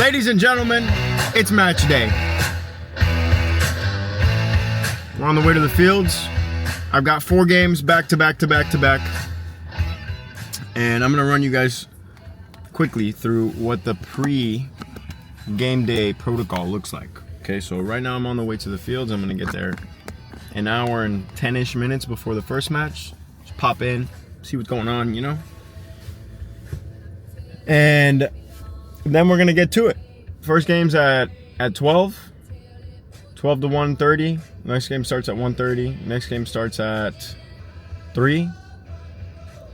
Ladies and gentlemen, it's match day. We're on the way to the fields. I've got 4 games back to back. And I'm going to run you guys quickly through what the pre-game day protocol looks like. Okay, so right now I'm on the way to the fields. I'm going to get there an hour and 10-ish minutes before the first match. Just pop in, see what's going on, you know? And then we're going to get to it. First game's at 12 to 1:30. Next game starts at 1:30. Next game starts at 3.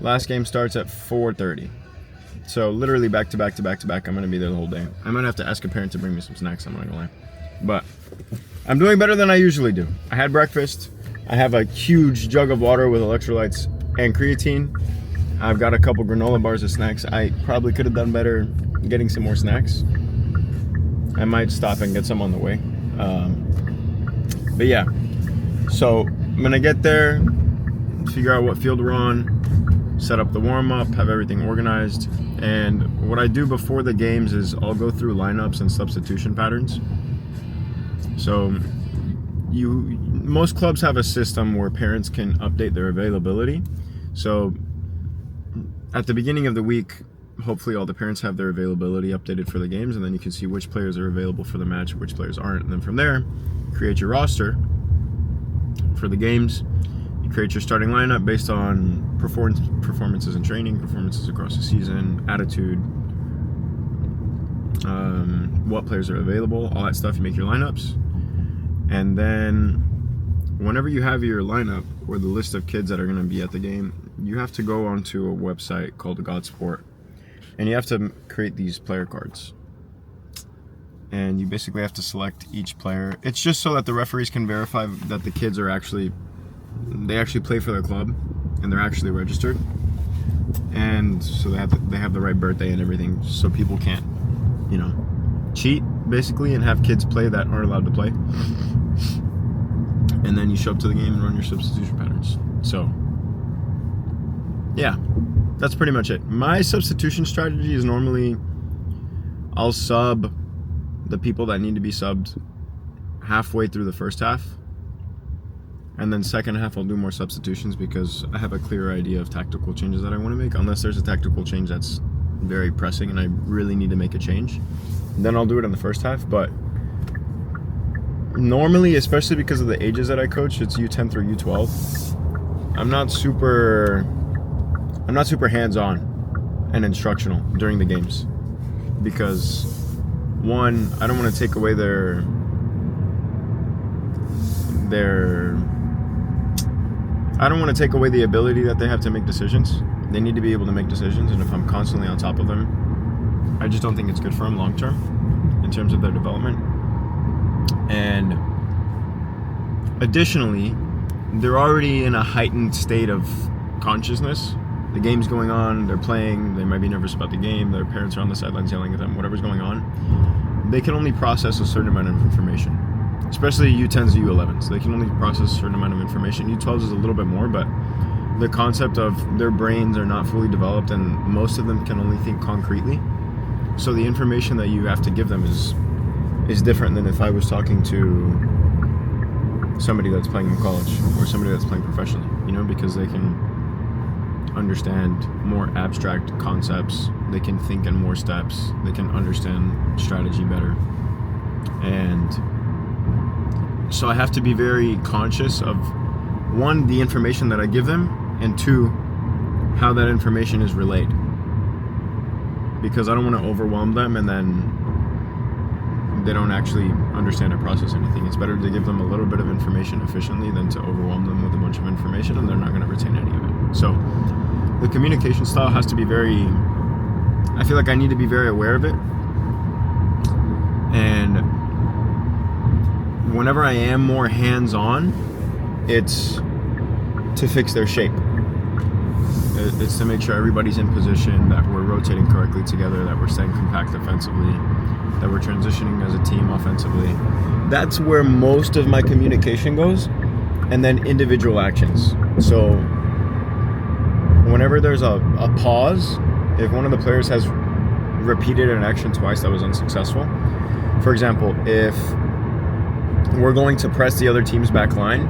Last game starts at 4:30. So literally back to back. I'm going to be there the whole day. I might have to ask a parent to bring me some snacks, I'm not going to lie. But I'm doing better than I usually do. I had breakfast. I have a huge jug of water with electrolytes and creatine. I've got a couple granola bars of snacks. I probably could have done better getting some more snacks. I might stop and get some on the way. But yeah, so I'm gonna get there, figure out what field we're on, set up the warm-up, have everything organized. And what I do before the games is I'll go through lineups and substitution patterns. So most clubs have a system where parents can update their availability. So at the beginning of the week, hopefully all the parents have their availability updated for the games, and then you can see which players are available for the match, which players aren't. And then from there, create your roster for the games. You create your starting lineup based on performances in training, performances across the season, attitude, what players are available, all that stuff. You make your lineups. And then whenever you have your lineup or the list of kids that are going to be at the game, you have to go onto a website called Godsport, and you have to create these player cards. And you basically have to select each player. It's just so that the referees can verify that the kids are actually play for their club and they're actually registered. And so they have the right birthday and everything, so people can't, cheat basically and have kids play that aren't allowed to play. And then you show up to the game and run your substitution patterns. So yeah, that's pretty much it. My substitution strategy is normally I'll sub the people that need to be subbed halfway through the first half, and then second half I'll do more substitutions because I have a clear idea of tactical changes that I want to make, unless there's a tactical change that's very pressing and I really need to make a change. Then I'll do it in the first half. But normally, especially because of the ages that I coach, it's U10 through U12. I'm not super hands-on and instructional during the games because, one, I don't want to take away their I don't want to take away the ability that they have to make decisions. They need to be able to make decisions, and if I'm constantly on top of them, I just don't think it's good for them long term in terms of their development. And additionally, they're already in a heightened state of consciousness. The game's going on, they're playing, they might be nervous about the game, their parents are on the sidelines yelling at them, whatever's going on. They can only process a certain amount of information, especially U10s and U11s. They can only process a certain amount of information. U12s is a little bit more, but the concept of their brains are not fully developed, and most of them can only think concretely. So the information that you have to give them is different than if I was talking to somebody that's playing in college or somebody that's playing professionally, because they can understand more abstract concepts, they can think in more steps, they can understand strategy better. And so I have to be very conscious of, one, the information that I give them, and two, how that information is relayed. Because I don't want to overwhelm them and then they don't actually understand or process anything. It's better to give them a little bit of information efficiently than to overwhelm them with a bunch of information and they're not going to retain any of it. So the communication style has to be I feel like I need to be very aware of it. And whenever I am more hands-on, it's to fix their shape. It's to make sure everybody's in position, that we're rotating correctly together, that we're staying compact offensively, that we're transitioning as a team offensively. That's where most of my communication goes. And then individual actions. So whenever there's a pause, if one of the players has repeated an action twice that was unsuccessful. For example, if we're going to press the other team's back line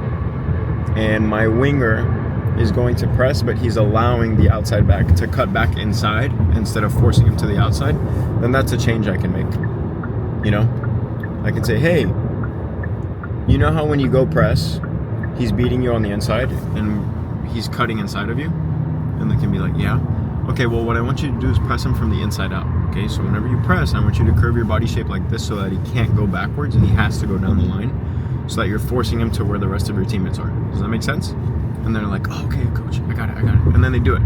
and my winger is going to press, but he's allowing the outside back to cut back inside instead of forcing him to the outside, then that's a change I can make. You know, I can say, hey, you know how when you go press, he's beating you on the inside and he's cutting inside of you? And they can be like, yeah. Okay, well, what I want you to do is press him from the inside out. Okay, so whenever you press, I want you to curve your body shape like this so that he can't go backwards and he has to go down the line, so that you're forcing him to where the rest of your teammates are. Does that make sense? And they're like, oh, okay, coach, I got it. And then they do it.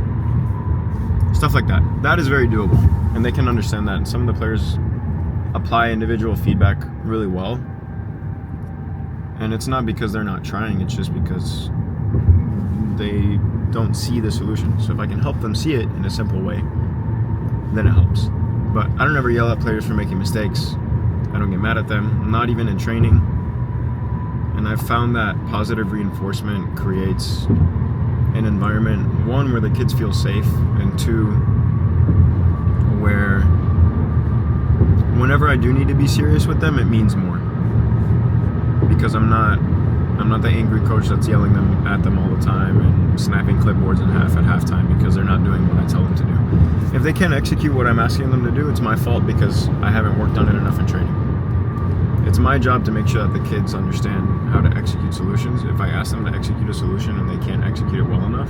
Stuff like that. That is very doable. And they can understand that. And some of the players apply individual feedback really well. And it's not because they're not trying, it's just because they don't see the solution. So if I can help them see it in a simple way, then it helps. But I don't ever yell at players for making mistakes. I don't get mad at them, not even in training. And I've found that positive reinforcement creates an environment, one, where the kids feel safe, and two, where whenever I do need to be serious with them, it means more. Because I'm not the angry coach that's yelling at them all the time and snapping clipboards in half at halftime because they're not doing what I tell them to do. If they can't execute what I'm asking them to do, it's my fault because I haven't worked on it enough in training. It's my job to make sure that the kids understand how to execute solutions. If I ask them to execute a solution and they can't execute it well enough,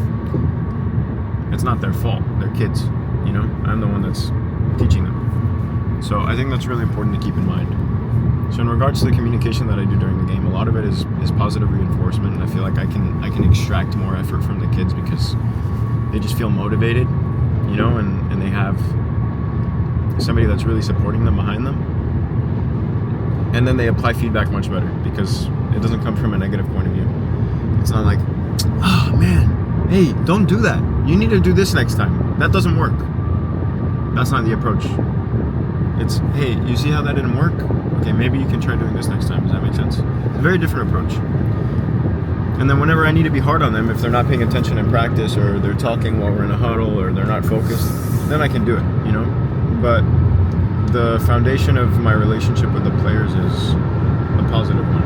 it's not their fault. They're kids, you know? I'm the one that's teaching them. So I think that's really important to keep in mind. So in regards to the communication that I do during the game, a lot of it is positive reinforcement, and I feel like I can extract more effort from the kids because they just feel motivated, you know, and they have somebody that's really supporting them behind them. And then they apply feedback much better because it doesn't come from a negative point of view. It's not like, oh man, hey, don't do that. You need to do this next time. That doesn't work. That's not the approach. It's, hey, you see how that didn't work? Okay, maybe you can try doing this next time. Does that make sense? It's a very different approach. And then whenever I need to be hard on them, if they're not paying attention in practice or they're talking while we're in a huddle or they're not focused, then I can do it, you know? But the foundation of my relationship with the players is a positive one.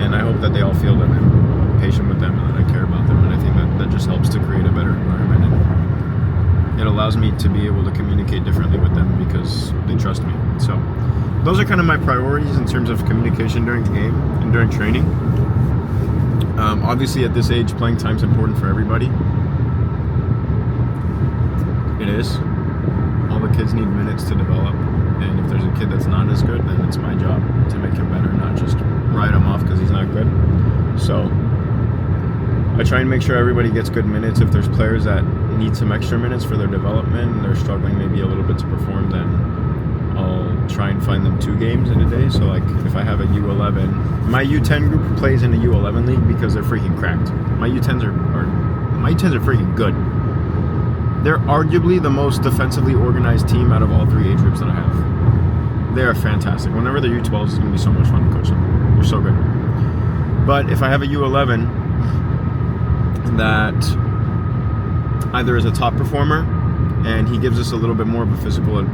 And I hope that they all feel that I'm patient with them and that I care about them. And I think that just helps to create a better environment. And it allows me to be able to communicate differently with them because they trust me. So those are kind of my priorities in terms of communication during the game and during training. Obviously at this age, playing time is important for everybody. It is. All the kids need minutes to develop, and if there's a kid that's not as good, then it's my job to make him better, not just write him off because he's not good. So I try and make sure everybody gets good minutes. If there's players that need some extra minutes for their development and they're struggling maybe a little bit to perform, then I'll try and find them 2 games in a day. So like if I have a U11, my U10 group plays in a U11 league because they're freaking cracked. My U10s are freaking good. They're arguably the most defensively organized team out of all 3 age groups that I have. They are fantastic. Whenever they're U12s, it's going to be so much fun to coach them. They're so good. But if I have a U11 that either is a top performer and he gives us a little bit more of a physical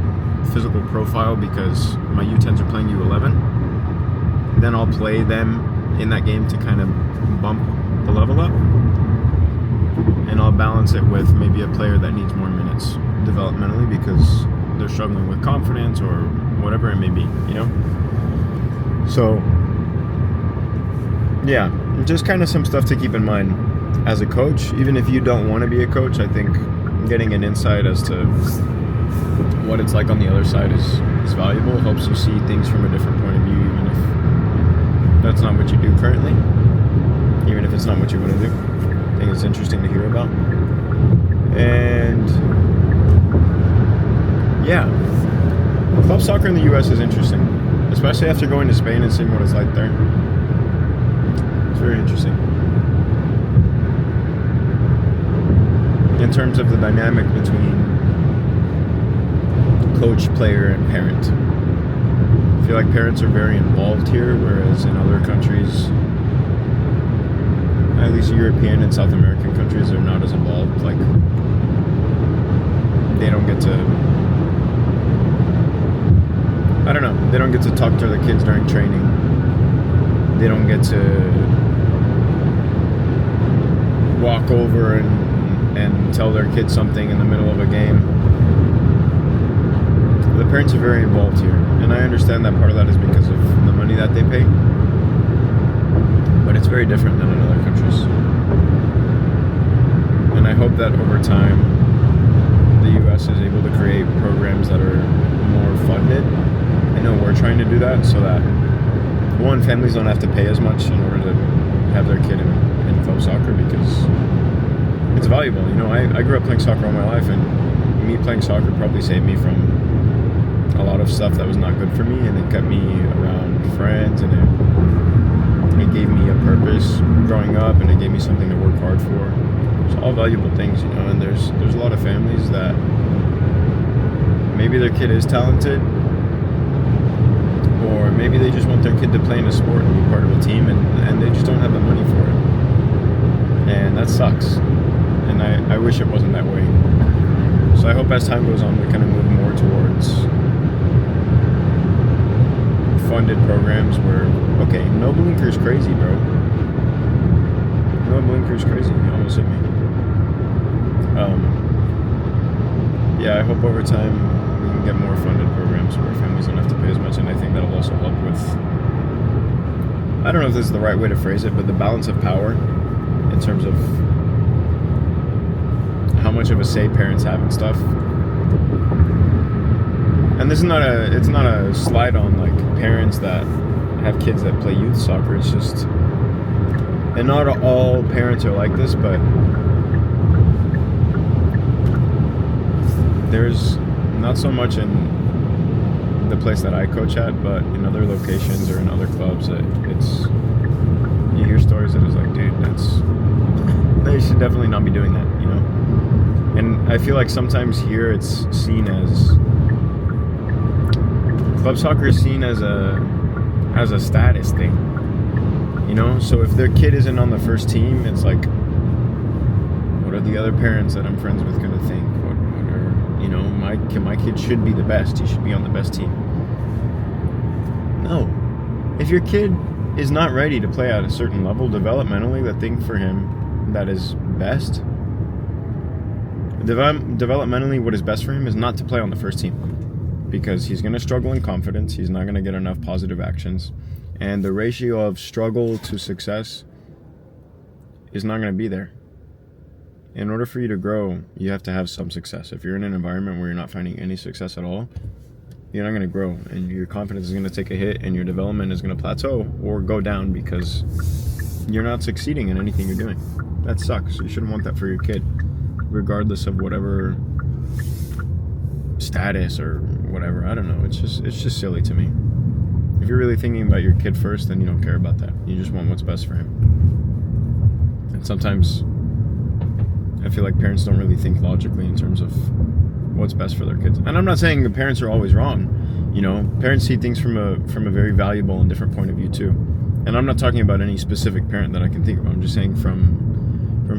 profile because my U10s are playing U11, then I'll play them in that game to kind of bump the level up. And I'll balance it with maybe a player that needs more minutes developmentally because they're struggling with confidence or whatever it may be, you know? So, yeah, just kind of some stuff to keep in mind as a coach. Even if you don't want to be a coach, I think getting an insight as to what it's like on the other side is valuable. It helps you see things from a different point of view, even if that's not what you do currently, even if it's not what you want to do. I think it's interesting to hear about. And yeah, club soccer in the US is interesting, especially after going to Spain and seeing what it's like there. It's very interesting in terms of the dynamic between coach, player, and parent. I feel like parents are very involved here, whereas in other countries, at least European and South American countries, are not as involved. Like, they don't get to they don't get to talk to their kids during training. They don't get to walk over and tell their kids something in the middle of a game. The parents are very involved here, and I understand that part of that is because of the money that they pay, but it's very different than in other countries. And I hope that over time the US is able to create programs that are more funded. I know we're trying to do that so that, one, families don't have to pay as much in order to have their kid in club soccer, because it's valuable. You know, I grew up playing soccer all my life, and me playing soccer probably saved me from a lot of stuff that was not good for me, and it kept me around friends, and it gave me a purpose growing up, and it gave me something to work hard for. It's all valuable things, you know, and there's a lot of families that maybe their kid is talented, or maybe they just want their kid to play in a sport and be part of a team, and they just don't have the money for it. And that sucks. And I wish it wasn't that way. So I hope as time goes on we kind of move more towards funded programs where, okay, No Blinker's crazy, bro. No Blinker's crazy. You almost hit me. Yeah, I hope over time we can get more funded programs where families don't have to pay as much, and I think that'll also help with, I don't know if this is the right way to phrase it, but the balance of power in terms of how much of a say parents have and stuff. And this is it's not a slide on like parents that have kids that play youth soccer. It's just, and not all parents are like this, but there's not so much in the place that I coach at, but in other locations or in other clubs, you hear stories that is like, dude, they should definitely not be doing that, you know? And I feel like sometimes here it's seen as, club soccer is seen as a status thing, you know? So if their kid isn't on the first team, it's like, what are the other parents that I'm friends with gonna think? What are, you know, my kid should be the best. He should be on the best team. No. If your kid is not ready to play at a certain level developmentally, the thing for him that is best, developmentally what is best for him is not to play on the first team, because he's going to struggle in confidence. He's not going to get enough positive actions, and the ratio of struggle to success is not going to be there. In order for you to grow, you have to have some success. If you're in an environment where you're not finding any success at all, you're not going to grow, and your confidence is going to take a hit, and your development is going to plateau or go down because you're not succeeding in anything you're doing. That sucks. You shouldn't want that for your kid, regardless of whatever status or whatever. I don't know. It's just silly to me. If you're really thinking about your kid first, then you don't care about that. You just want what's best for him. And sometimes I feel like parents don't really think logically in terms of what's best for their kids. And I'm not saying the parents are always wrong. You know, parents see things from a very valuable and different point of view too. And I'm not talking about any specific parent that I can think of. I'm just saying from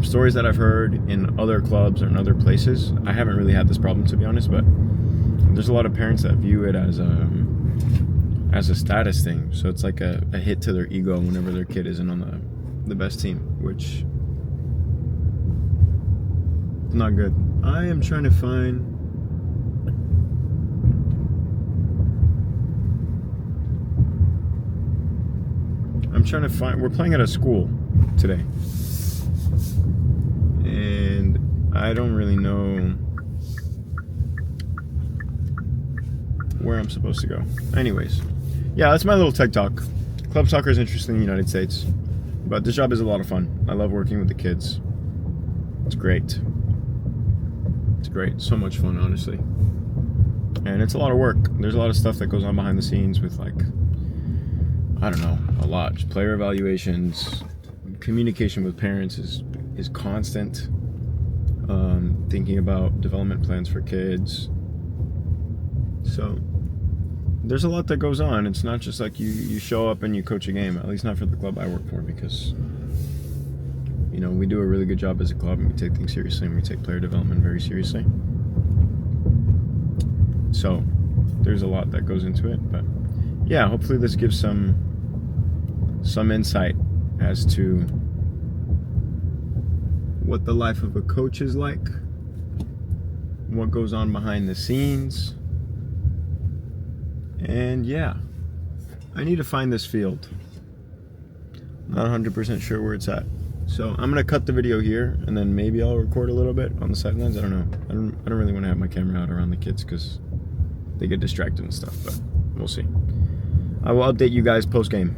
stories that I've heard in other clubs or in other places. I haven't really had this problem, to be honest, but there's a lot of parents that view it as a status thing. So it's like a hit to their ego whenever their kid isn't on the best team, which is not good. I am trying to find... we're playing at a school today, and I don't really know where I'm supposed to go. Anyways, yeah, that's my little tech talk. Club soccer is interesting in the United States, but this job is a lot of fun. I love working with the kids. It's great. It's great. So much fun, honestly. And it's a lot of work. There's a lot of stuff that goes on behind the scenes with, like, I don't know, a lot. Just player evaluations, communication with parents is constant. Thinking about development plans for kids. So there's a lot that goes on. It's not just like you show up and you coach a game, at least not for the club I work for, because, you know, we do a really good job as a club, and we take things seriously, and we take player development very seriously. So there's a lot that goes into it, but yeah, hopefully this gives some insight as to what the life of a coach is like, what goes on behind the scenes. And yeah, I need to find this field. Not 100% sure where it's at. So I'm gonna cut the video here, and then maybe I'll record a little bit on the sidelines. I don't know. I don't really want to have my camera out around the kids because they get distracted and stuff, but we'll see. I will update you guys post game.